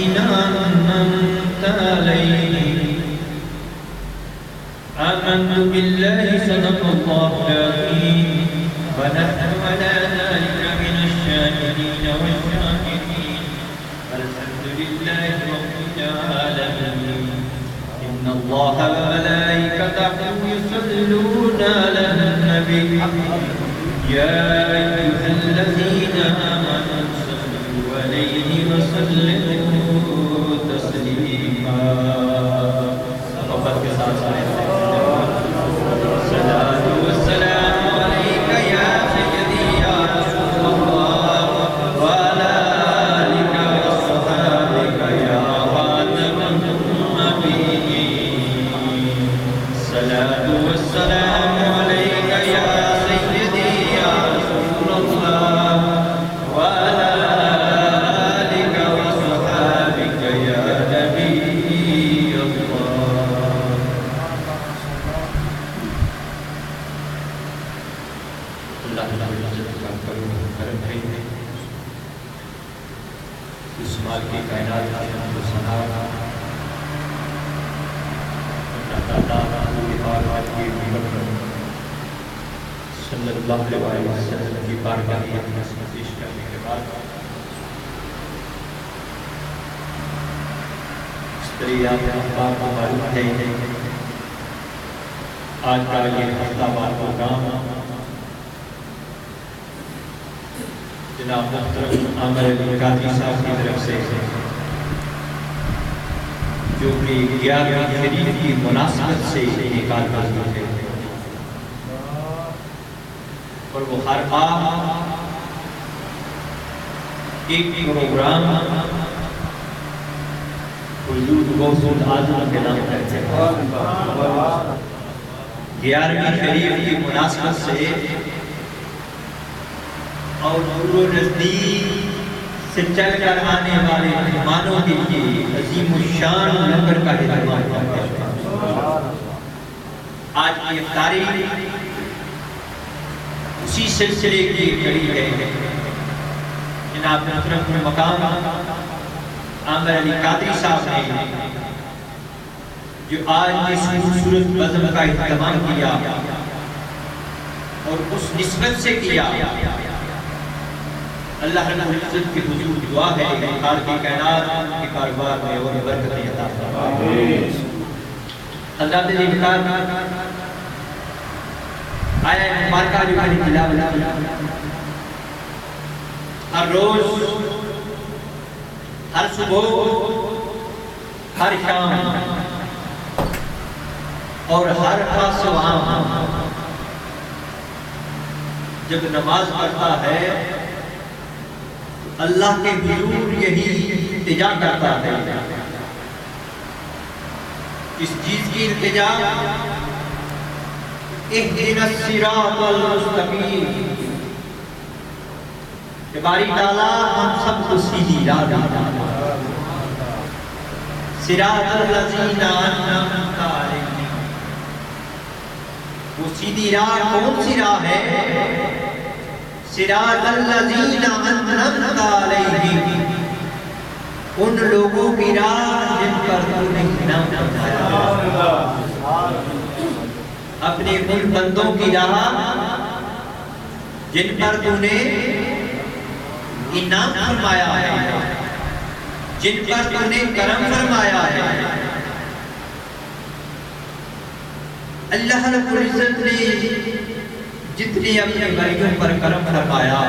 الذين أنعمت عليهم آمنت بالله صدق الله العظيم ونحن على ذلك من الشاهدين والشاكرين والحمد لله رب العالمين إن الله وملائكته يصلون على النبي يا أيها الذين آمنوا صلوا عليه وسلموا تسليما الصلاة والسلام عليك يا سيدي يا رسول الله وعلى آلك وصحبك يا خاتم النبيين الصلاة والسلام عليك يا سيدي يا رسول الله وعلى آلك وصحبك يا نبي اس مال کی کائنات کی حمد و ثنا اللہ تعالیٰ کی بارگاہ کی پیغمبر صلی اللہ علیہ وسلم کی بارگاہ میں پیش کرنے کے بعد اس طرح آپ احباب کو معلوم ہے آج کا یہ ہفتہ وار پروگرام جناب محترم عامر علی قادری صاحب کی طرف سے جو کہ 11ویں شریف کی مناسبت سے نکال ہوتے ہیں اور وہ ہر ماہ ایک پروگرام حضور غوث الاعظم کے نام کرتے ہیں 11ویں شریف کی مناسبت سے اور دور و نزدیک سے چل کر آنے والے مہمانوں کے لیے عظیم الشان لنگر کا اہتمام کرتے ہیں۔ آج کی افطاری اسی سلسلے کی کڑی ہے۔ جناب محترم مقام عامر علی قادری صاحب نے جو آج اس خوبصورت بزم کا اہتمام کیا اور اس نسبت سے کیا، اللہ رب العزت کی حضور دعا ہے خار کی کائنات کے کاروبار میں اور برکتیں عطا فرمائے۔ حضرات ذکر آیا مبارکہ جو ہے تلاوت ہر روز، ہر صبح، ہر شام اور ہر خاص و عام جب نماز پڑھتا ہے اللہ کے حضور یہی التجا کرتا ہے۔ اس چیز کی التجا اہدنا الصراط المستقیم کہ باری تعالیٰ ہم سب کو سیدھی راہ دکھا، صراط الذین انعمت علیہم۔ وہ سیدھی راہ کون سی راہ ہے؟ صراط الذین انعمت علیہم، ان لوگوں کی راہ جن پر تو نے انعام فرمایا۔ اپنے ان بندوں کی راہ جن پر تو نے انعام فرمایا ہے، جن پر تو نے کرم فرمایا ہے۔ اللہ رب العزت نے جتنی اپنے بندوں پر کرم فرمایا،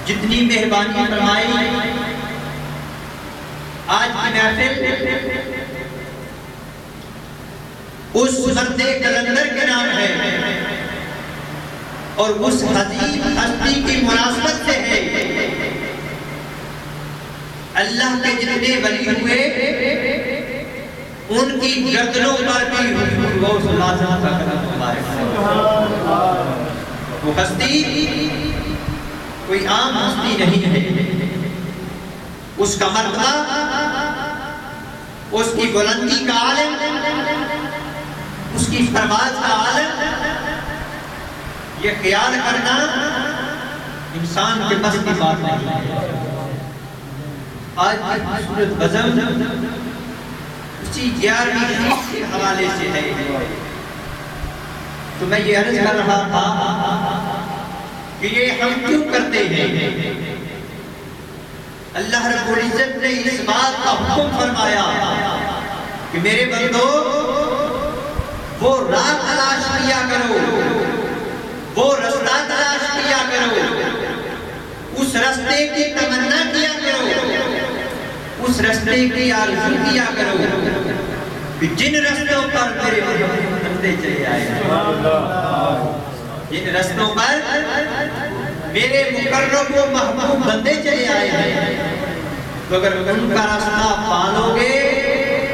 جتنی مہربانی فرمائی، آج کی محفل اس مرد کلندر کے نام ہے اور اس عظیم ہستی کی مناسبت سے ہے۔ اللہ کے جتنے ولی ہوئے ان کی گردنوں پر بھی حضور غوث الاعظم کا قدم مبارک ہے۔ وہ ہستی کوئی عام ہستی نہیں ہے، اس کا مرتبہ، اس کی بلندی کا عالم، اس کی پرواز کا عالم، یہ خیال کرنا انسان کے بس کی بات نہیں ہے۔ آج کی سورۃ بزم اسی 11ویں شریف کے حوالے سے ہے. تو میں یہ عرض کر رہا تھا کہ یہ ہم کیوں کرتے ہیں. اللہ رب العزت نے اس بات کا حکم فرمایا کہ میرے بندو وہ راہ تلاش کیا کرو، وہ رستہ تلاش کیا کرو، اس رستے کی تمنا کیا کرو، اس رستے کی آرزو کیا کرو کہ جن رستوں پر میرے بندے چلے آئے ہیں، جن رستوں پر میرے مقرب و محبوب بندے چلے آئے ہیں، تو اگر ان کا راستہ پالو گے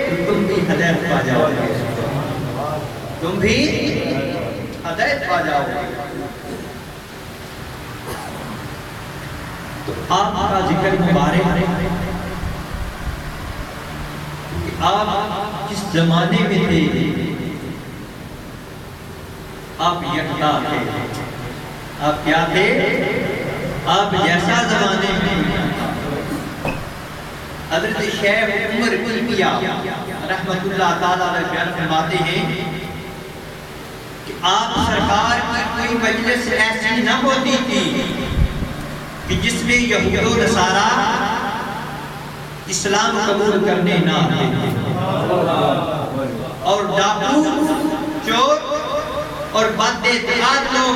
تو تم بھی ہدایت پا جاؤ گے، تم بھی ہدایت پا جاؤ گے. تو آپ کا ذکر مبارک کہ آپ جس زمانے میں تھے آپ یکتا تھے. آپ کیا تھے؟ آپ جیسا زمانے میں. حضرت شیخ عمر کلمیا رحمت اللہ تعالیٰ علیہ بیان فرماتے ہیں کہ آپ سرکار کی کوئی مجلس ایسی نہ ہوتی تھی کہ جس میں یہود و نصارا اسلام قبول کرنے نہ آتے تھے، اور ڈاکو، چور اور بد اعتقاد لوگ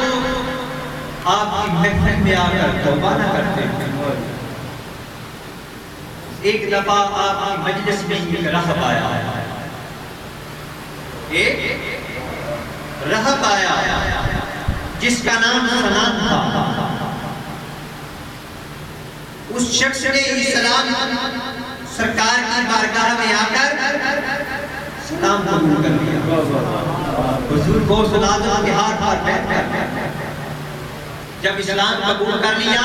آپ کی محفل میں آ کر توبہ نہ کرتے ہیں. ایک دفعہ آپ کی مجلس میں ایک رہب آیا، ایک رہب آیا جس کا نام سنان تھا. اس شخص نے اسلام سرکار کی بارگاہ میں آ کر سلام قبول کر لیا. حضور کو سلام کے ہاتھ پر بیٹھ کر جب اسلام قبول کر لیا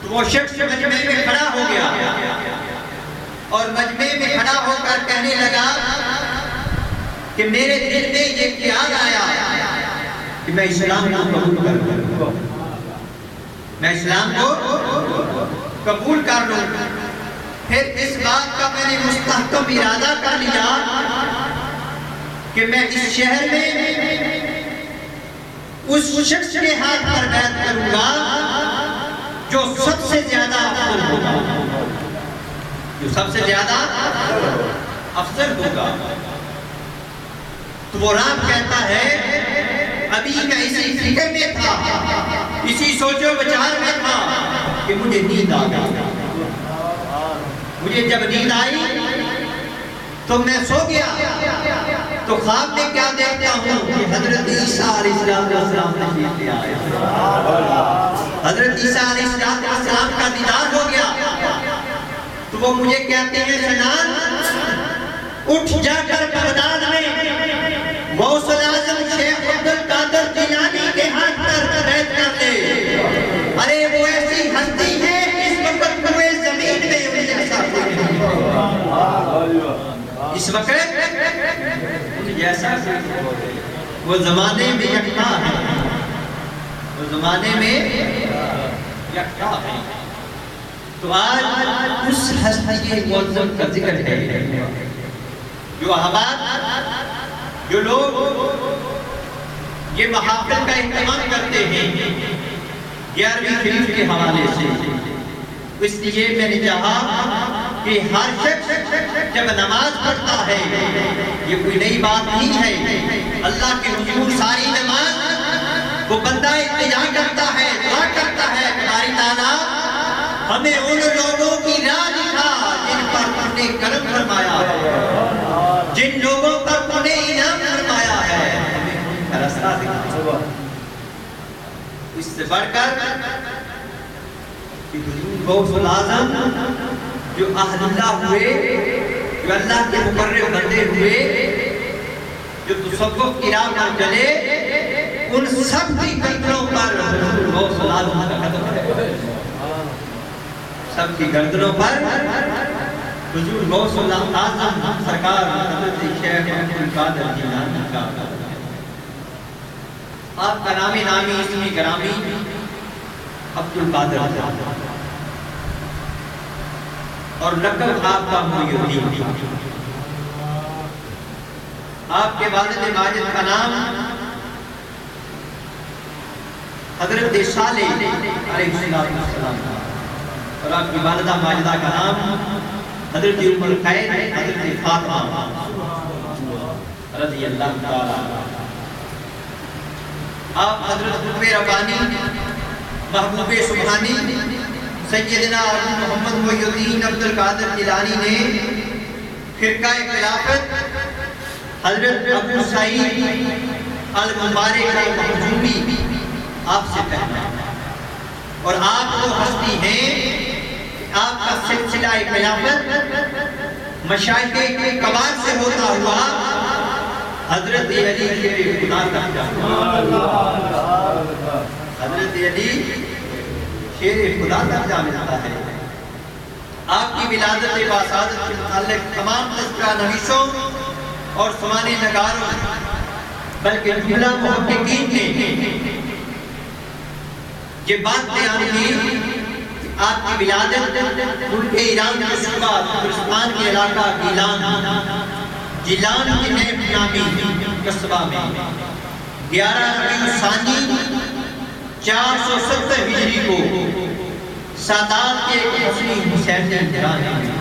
تو وہ شخص مجمع میں کھڑا ہو گیا اور مجمع میں کھڑا ہو کر کہنے لگا کہ میرے دل میں یہ خیال آیا کہ میں اسلام کو قبول کر لوں، میں اسلام کو قبول کر لوں. پھر اس بات کا میں نے مستحکم ارادہ کر لیا کہ میں اس شہر میں اس شخص کے ہاتھ پر بیعت کروں گا جو سب سے زیادہ افضل ہوگا، جو سب سے زیادہ افضل ہوگا. تو وہ رام کہتا ہے ابھی میں اسی فکر میں تھا، اسی سوچ و بچار میں تھا کہ مجھے نیند آ گئی. مجھے جب نیند آئی تو میں سو گیا تو خواب میں کیا دیکھتا ہوں کہ حضرت عیسیٰ علیہ السلام تشریف لے آئے. حضرت عیسیٰ علیہ السلام کا دیدار ہو گیا تو وہ مجھے کہتے ہیں سنان اٹھ جا کر بغداد میں غوث اعظم شیخ عبد القادر جیلانی کے ہاتھ پر بیعت کر لے. ارے وہ ایسی ہستی ہے اس وقت پورے زمین میں ان جیسا کوئی نہیں. اس وقت ان جیسا وہ زمانے میں یکتا ہے، وہ زمانے میں یکتا ہے. تو آج اس ہستی معظم کا ذکر ہے جو احباب، جو لوگ یہ محافل کا اہتمام کرتے ہیں 11ویں شریف کے حوالے سے. اس لیے میں نے چاہا کہ ہر شخص جب نماز پڑھتا ہے، یہ کوئی نئی بات نہیں ہے، اللہ کے حضور ساری نماز وہ بندہ التجا کرتا ہے، دعا کرتا ہے باری تعالیٰ ہمیں ان لوگوں کی راہ دکھا جن پر تم نے کرم فرمایا ہے، جن لوگوں پر تم نے انعام فرمایا ہے، ہمیں ان کا راستہ دکھا. اس سے بڑھ کر کہ حضور غوث الاعظم جو اہل اللہ ہوئے، جو اللہ کے مقرب بندے ہوئے، جو تصوف کی راہ پر چلے، ان سب کی گردنوں پر حضور غوث الاعظم کا قدم ہے. سب کی گردنوں پر حضور غوث الاعظم سرکار حضرت شیخ عبد القادر جیلانی کا قدم ہے. آپ کا نامی اسمی گرامی عبد القادر. اور لقب آپ کا محی الدین۔ آپ کے والد ماجد کا نام حضرت صالح علیہ السلام تھا، اور آپ کی والدہ ماجدہ کا نام حضرت ام الخیر حضرت فاطمہ رضی اللہ تعالیٰ۔ آپ حضرت قطب ربانی محبوب سبحانی سیدنا ابو محمد محی الدین عبد القادر جیلانی نے فرقہ خلافت حضرت ابو سعید المبارک المخزومی آپ سے پہنا، اور آپ وہ ہستی ہیں، آپ کا سلسلہ خلافت مشائخ کے کبار سے ہوتا ہوا حضرت علی شیر خدا تک جاتا ہے، حضرت علی شیر خدا تک جا ملتا ہے۔ آپ کی ولادت باسعادت کے متعلق تمام تذکرہ نویسوں اور سمانے نگاروں بلکہ جملہ محققین نے یہ بات بیان کی کہ آپ کی ولادت ملک ایران کے صوبہ ترکستان کے علاقہ جیلان کے نیب نامی قصبہ میں 11 ربیع الثانی 470 ہجری کو سادات کے حسین حسین جہان میں،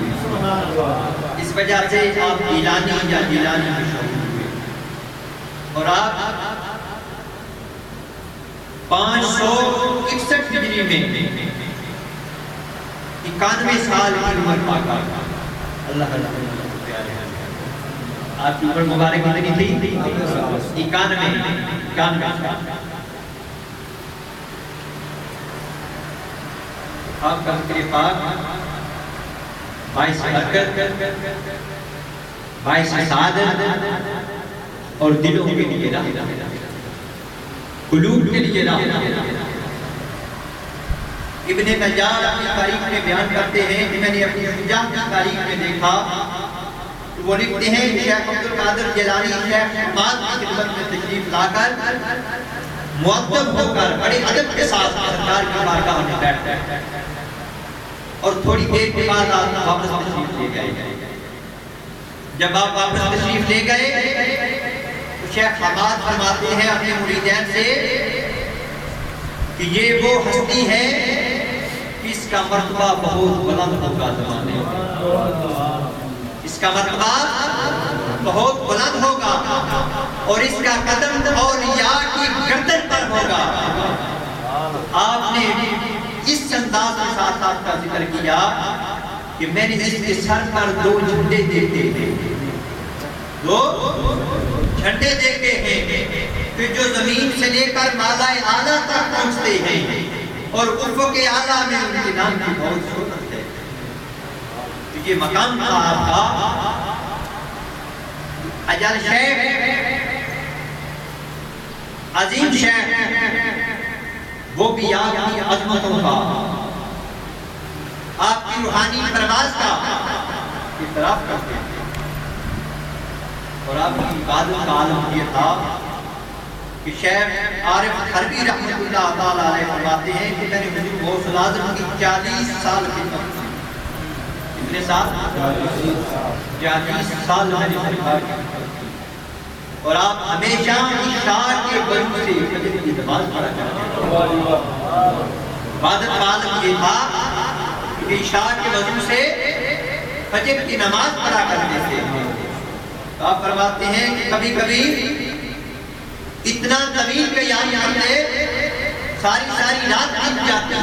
اس وجہ سے آپ جیلانی یا جیلانی مشہور ہوئے، اور آپ 561 ہجری میں 91 سال کی عمر پاکا اللہ آپ کی عمر مبارک کتنی تھی؟ 91 آپ کا ذکر پاک باعث برکت، باعث سعادت اور دلوں کے لیے راہ، قلوب کے لیے راہ۔ ابن نجار اپنی تاریخ میں بیان کرتے ہیں کہ میں نے اپنی حجاں کی تاریخ میں دیکھا، وہ لکھتے ہیں شیخ عبد القادر جیلانی شیخ حماد کی خدمت میں تشریف لا کر مؤدب ہو کر بڑے ادب کے ساتھ سرکار کی بارگاہ میں بیٹھ گئے، اور تھوڑی دیر کے بعد آپ واپس تشریف لے گئے۔ جب آپ واپس تشریف لے گئے تو شیخ حماد فرماتے ہیں اپنے مریدین سے کہ یہ وہ ہستی ہے کہ اس کا مرتبہ بہت بلند ہوگا زمانے میں، اس کا مرتبہ بہت بلند ہوگا، اور اس کا قدم اولیاء کی گردن پر ہوگا۔ آپ نے اس انداز کے ساتھ آپ کا ذکر کیا کہ میں نے اس کے سر پر 2 جھنڈے دیکھے ہیں، 2 جھنڈے دیکھے ہیں کہ جو زمین سے لے کر مالائے اعلیٰ تک پہنچتے ہیں، اور افق اعلیٰ میں ان کے نام کی بہت شہرت ہے۔ تو یہ مقام تھا آپ کا اجل شیخ، عظیم شیخ، وہ بھی آپ کی عظمتوں کا، آپ کی روحانی پرواز کا اعتراف کرتے ہیں، اور آپ کی عبادت کا عالم یہ تھا کہ شیخ عارف حربی رحمۃ اللہ تعالیٰ علیہ فرماتے ہیں کہ میں نے حضور غوث الاعظم کی 40 سال خدمت کی۔ کتنے سال؟ 40 سال میں نے سرکار کی خدمت کی، اور آپ ہمیشہ عشاء کے وضو سے فجر کی نماز پڑھا کرتے ہیں۔ عبادت کا عالم یہ تھا کہ عشاء کے وضو سے فجر کی نماز پڑھا کرتے تھے۔ تو آپ فرماتے ہیں کہ کبھی کبھی اتنا طویل قیام کرتے ساری رات بیت جاتی،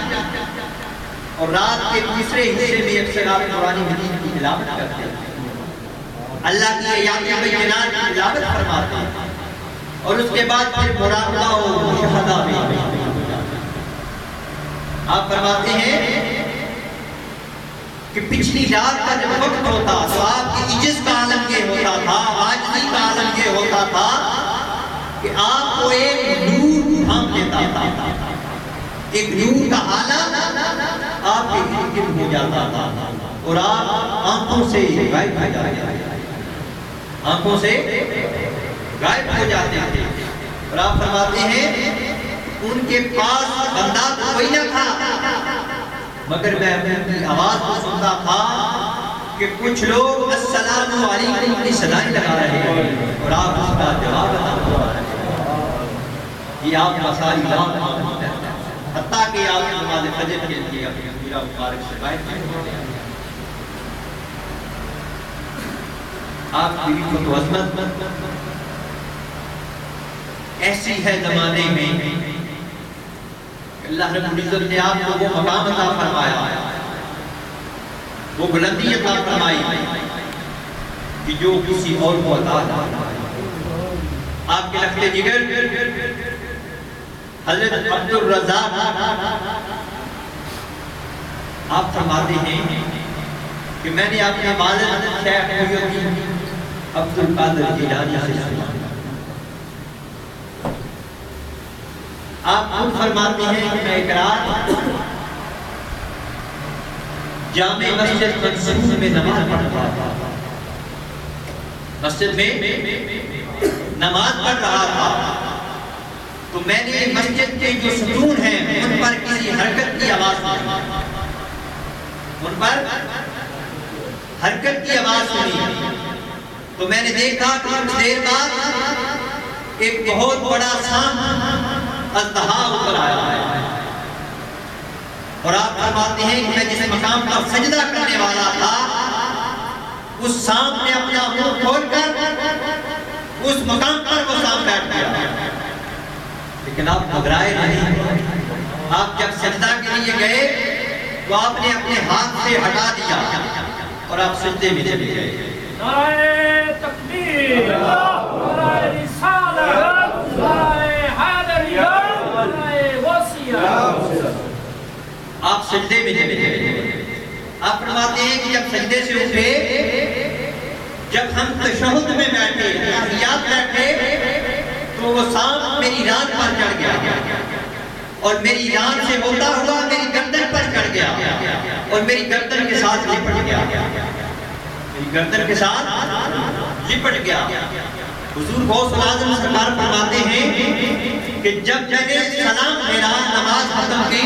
اور رات کے دوسرے حصے میں اکثر آپ قرآن مجید کی تلاوت کرتے ہیں، اللہ کی آیات بینات کی تلاوت فرماتے ہیں، اور اس کے بعد پھر مراقبہ و مشاہدہ میں آپ فرماتے ہیں کہ پچھلی رات کا جب وقت ہوتا تو آپ کی عجز کا عالم یہ ہوتا تھا، عاجزی کا عالم یہ ہوتا تھا کہ آپ کو ایک نور تھام لیتا تھا، ایک نور کا عالم آپ کے گرد ہو جاتا تھا، اور آپ آنکھوں سے غائب ہو جاتے تھے، آنکھوں سے غائب ہو جاتے تھے۔ اور آپ فرماتے ہیں ان کے پاس بندہ کوئی نہ تھا مگر میں ان کی آواز کو سنتا تھا کہ کچھ لوگ السلام علیکم کی صدائیں لگا رہے ہیں اور آپ اس کا جواب ادا کروا رہے ہیں. یہ آپ مسائل یاد رکھتے ہیں حتیٰ کہ آپ نماز فجر کے لیے اپنی میرا مبارک شکایت کرتے ہیں. آپ کی بھی تو عظمت ایسی ہے زمانے میں اللہ رب العزت نے آپ کو وہ مقام عطا فرمایا، وہ بلندی عطا فرمائی کہ جو کسی اور کو عطا نہیں. آپ کے لخت جگر حضرت عبدالرزاق آپ فرماتے ہیں کہ میں نے اپنے والد شیخ محی الدین عبدالقادر جیلانی سے سنا. آپ خود فرماتے ہیں کہ میں اقرار جامع مسجد منصور میں نماز پڑھتا تھا، مسجد میں نماز پڑھ رہا تھا تو میں نے مسجد کے جو ستون ہیں ان پر کسی حرکت کی آواز سنی، ان پر حرکت کی آواز سنی تو میں نے دیکھا کہ کچھ دیر بعد ایک بہت بڑا سانپ اژدہا اوپر آیا ہے. اور آپ فرماتے ہیں کہ میں جس مقام پر سجدہ کرنے والا تھا اس سانپ نے اپنا منہ کھول کر اس مقام پر وہ سانپ بیٹھ گیا. لیکن آپ گھبرائے نہیں. آپ جب سجدہ کے لیے گئے تو آپ نے اپنے ہاتھ سے ہٹا دیا اور آپ سجدے میں چلے گئے. نعرہ تکبیر، نعرہ رسالت، نعرہ حیدریت، نعرہ غوثیہ. آپ سجدے میں چلے گئے. آپ فرماتے ہیں کہ جب سجدے سے اٹھے، جب ہم تشہد میں بیٹھے، تحیات بیٹھے تو وہ سانپ میری ران پر چڑھ گیا اور میری ران سے ہوتا ہوا میری گردن پر چڑھ گیا اور میری گردن کے ساتھ لپٹ گیا. میری گردن کے ساتھ لپٹ گیا. حضور غوث الاعظم سرکار فرماتے ہیں کہ جب میں نے سلام پھیرا نماز ختم کی،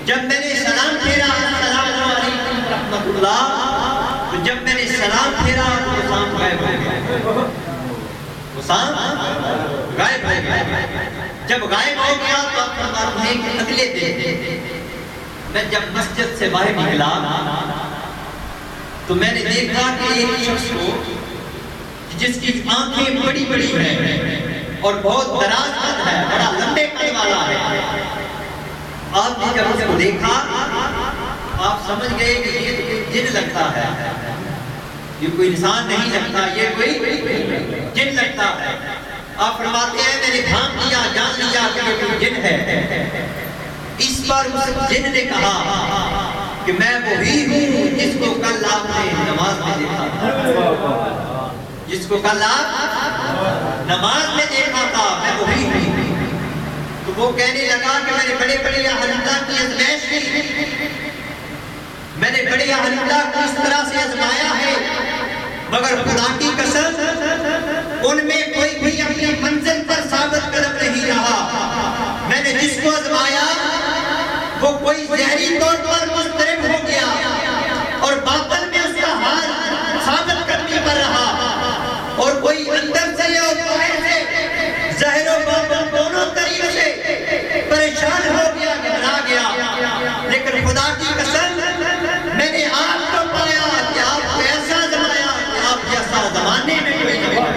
جب میں نے سلام پھیرا السلام علیکم رحمت اللہ، تو جب میں نے سلام پھیرا تو سانپ غائب ہو گیا. وہ سانپ غائب ہو گیا. جب غائب ہو گیا تو آپ فرماتے ہیں کہ اگلے دن میں جب مسجد سے باہر نکلا تو میں نے دیکھا کہ ایک شخص کو جس کی آنکھیں بڑی بڑی ہیں اور بہت دراز قد ہے، بڑا لمبے قد والا ہے. آپ نے جب اس کو دیکھا آپ سمجھ گئے کہ یہ تو کوئی جن لگتا ہے، یہ کوئی انسان نہیں لگتا، یہ کوئی جن لگتا ہے. آپ فرماتے ہیں میں نے بھانپ لیا، جان لیا کہ یہ کوئی جن ہے. اس پر اس جن نے کہا کہ میں وہی ہوں جس کو کل آپ نے نماز میں دیکھا تھا، جس کو کل آپ نماز میں دیکھا تھا، میں وہی ہوں. تو وہ کہنے لگا کہ میں نے بڑے بڑے اہل اللہ کی آزمائش کی، میں نے بڑے اہل اللہ کو اس طرح سے آزمایا ہے، مگر خدا کی قسم ان میں کوئی بھی اپنی منزل پر ثابت قدم نہیں رہا. میں نے جس کو آزمایا وہ کوئی ظاہری طور پر مضطرب ہو گیا اور باطن میں اس کا حال ثابت قدمی پر رہا، اور کوئی اندر سے اور باہر سے ظاہر و باطن دونوں طریقے سے پریشان ہو گیا، گھبرا گیا. لیکن خدا کی قسم میں نے آپ کو پایا کہ آپ کو ایسا آزمایا کہ آپ جیسا زمانے میں کوئی نہیں ملا.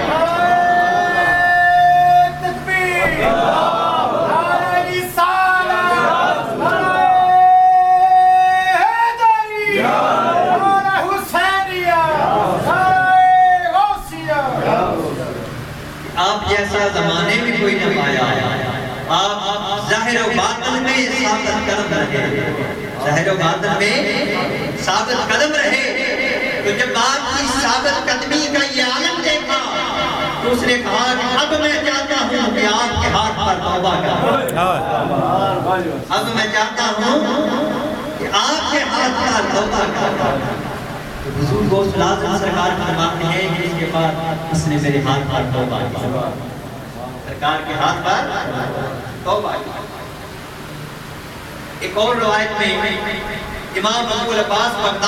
آپ جیسا زمانے میں کوئی نہ پایا. آپ ظاہر و باطن میں ثابت قدم رہے، ظاہر و باطن میں ثابت قدم رہے. تو جب آپ کی ثابت قدمی کا یہ عالم دیکھا تو اس نے کہا کہ اب میں چاہتا ہوں کہ آپ کے ہاتھ پر توبہ کروں. اب میں چاہتا ہوں کہ آپ کے ہاتھ پر توبہ کروں. حضور غوث الاعظم سرکار فرماتے ہیں کہ اس کے بعد اس نے میرے ہاتھ پر توبہ کی، سرکار کے ہاتھ پر توبہ کی. ایک اور روایت میں امام ابو العباس بغدادی